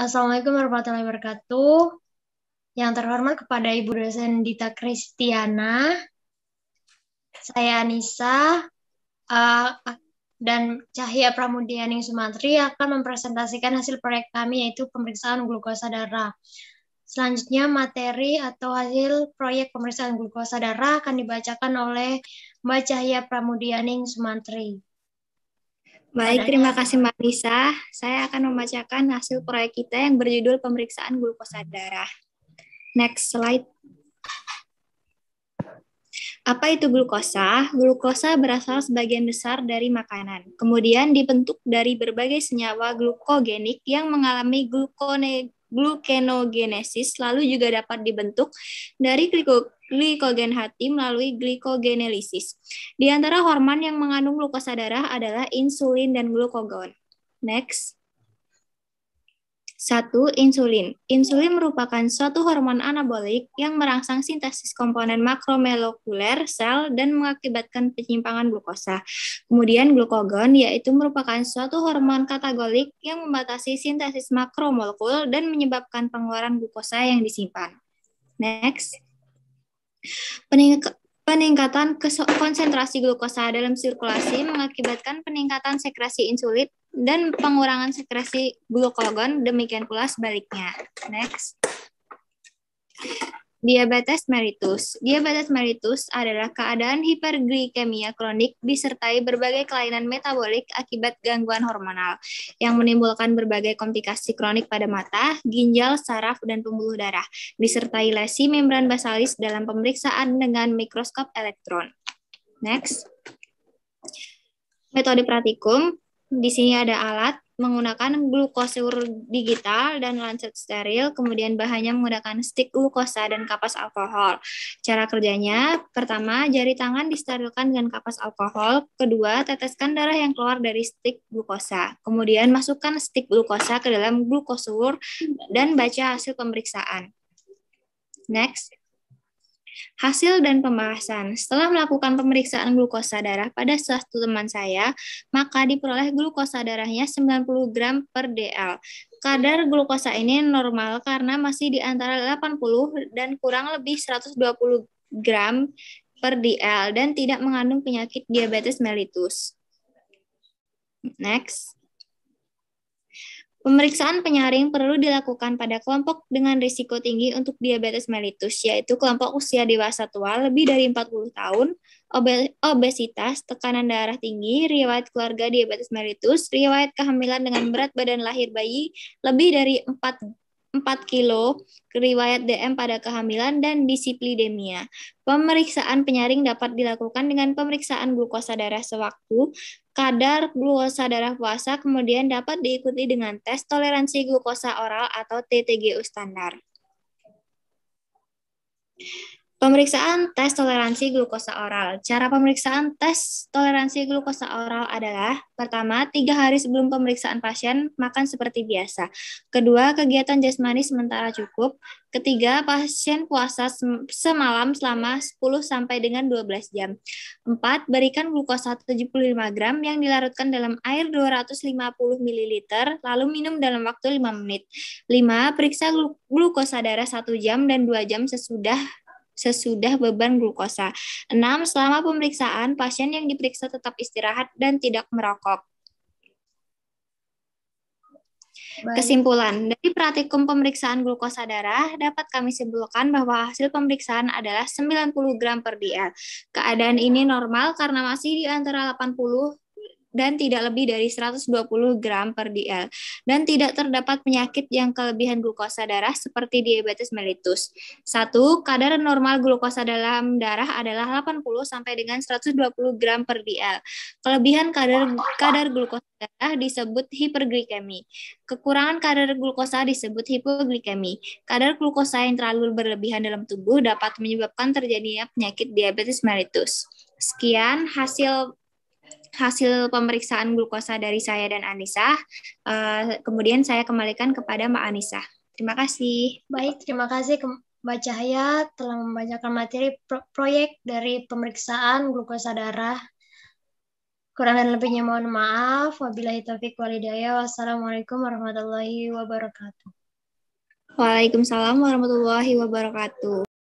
Assalamualaikum warahmatullahi wabarakatuh. Yang terhormat kepada Ibu dosen Dita Kristiana, saya Anissa, uh, dan Cahya Pramudianing Sumantri akan mempresentasikan hasil proyek kami yaitu pemeriksaan glukosa darah. Selanjutnya materi atau hasil proyek pemeriksaan glukosa darah akan dibacakan oleh Mbak Cahya Pramudianing Sumantri. Baik, terima kasih Mbak Lisa. Saya akan membacakan hasil proyek kita yang berjudul pemeriksaan glukosa darah. Next slide. Apa itu glukosa? Glukosa berasal sebagian besar dari makanan. Kemudian dibentuk dari berbagai senyawa glukogenik yang mengalami glukenogenesis, lalu juga dapat dibentuk dari glikogen hati melalui glikogenelisis. Di antara hormon yang mengandung glukosa darah adalah insulin dan glukagon. Next. 1. Insulin. Insulin merupakan suatu hormon anabolik yang merangsang sintesis komponen makromolekuler sel dan mengakibatkan penyimpangan glukosa. Kemudian glukagon yaitu merupakan suatu hormon katagolik yang membatasi sintesis makromolekul dan menyebabkan pengeluaran glukosa yang disimpan. Next. Peningkatan konsentrasi glukosa dalam sirkulasi mengakibatkan peningkatan sekresi insulin dan pengurangan sekresi glukagon, demikian pula sebaliknya. Next. Diabetes mellitus. Diabetes mellitus adalah keadaan hiperglikemia kronik disertai berbagai kelainan metabolik akibat gangguan hormonal yang menimbulkan berbagai komplikasi kronik pada mata, ginjal, saraf, dan pembuluh darah, disertai lesi membran basalis dalam pemeriksaan dengan mikroskop elektron. Next. Metode praktikum. Di sini ada alat menggunakan glukosur digital dan lancet steril, kemudian bahannya menggunakan stik glukosa dan kapas alkohol. Cara kerjanya, pertama, jari tangan disterilkan dengan kapas alkohol, kedua, teteskan darah yang keluar dari stik glukosa, kemudian masukkan stik glukosa ke dalam glukosur dan baca hasil pemeriksaan. Next. Hasil dan pembahasan. Setelah melakukan pemeriksaan glukosa darah pada satu teman saya, maka diperoleh glukosa darahnya 90 gram per dl. Kadar glukosa ini normal karena masih di antara 80 dan kurang lebih 120 gram per dl dan tidak mengandung penyakit diabetes mellitus. Next. Pemeriksaan penyaring perlu dilakukan pada kelompok dengan risiko tinggi untuk diabetes mellitus, yaitu kelompok usia dewasa tua lebih dari 40 tahun, obesitas, tekanan darah tinggi, riwayat keluarga diabetes mellitus, riwayat kehamilan dengan berat badan lahir bayi lebih dari 4 kilo, riwayat DM pada kehamilan, dan dislipidemia. Pemeriksaan penyaring dapat dilakukan dengan pemeriksaan glukosa darah sewaktu, kadar glukosa darah puasa, kemudian dapat diikuti dengan tes toleransi glukosa oral atau TTGU standar. Pemeriksaan tes toleransi glukosa oral. Cara pemeriksaan tes toleransi glukosa oral adalah, pertama, 3 hari sebelum pemeriksaan pasien makan seperti biasa. Kedua, kegiatan jasmani sementara cukup. Ketiga, pasien puasa semalam selama 10 sampai dengan 12 jam. 4, berikan glukosa 75 gram yang dilarutkan dalam air 250 ml, lalu minum dalam waktu 5 menit. 5, periksa glukosa darah 1 jam dan 2 jam sesudah beban glukosa. 6. Selama pemeriksaan, pasien yang diperiksa tetap istirahat dan tidak merokok. Baik. Kesimpulan, dari praktikum pemeriksaan glukosa darah, dapat kami simpulkan bahwa hasil pemeriksaan adalah 90 gram per dl. Keadaan ini normal karena masih di antara 80 dan tidak lebih dari 120 gram per dl, dan tidak terdapat penyakit yang kelebihan glukosa darah seperti diabetes mellitus. 1. Kadar normal glukosa dalam darah adalah 80 sampai dengan 120 gram per dl. Kelebihan kadar glukosa darah disebut hiperglikemi. Kekurangan kadar glukosa disebut hipoglikemi. Kadar glukosa yang terlalu berlebihan dalam tubuh dapat menyebabkan terjadinya penyakit diabetes mellitus. Sekian hasil pemeriksaan glukosa dari saya dan Anissa. Kemudian saya kembalikan kepada Mbak Anissa. Terima kasih. Baik, terima kasih Mbak Cahya telah membacakan materi proyek dari pemeriksaan glukosa darah. Kurang dan lebihnya mohon maaf. Wabillahi taufiq walhidayah. Wassalamualaikum warahmatullahi wabarakatuh. Waalaikumsalam warahmatullahi wabarakatuh.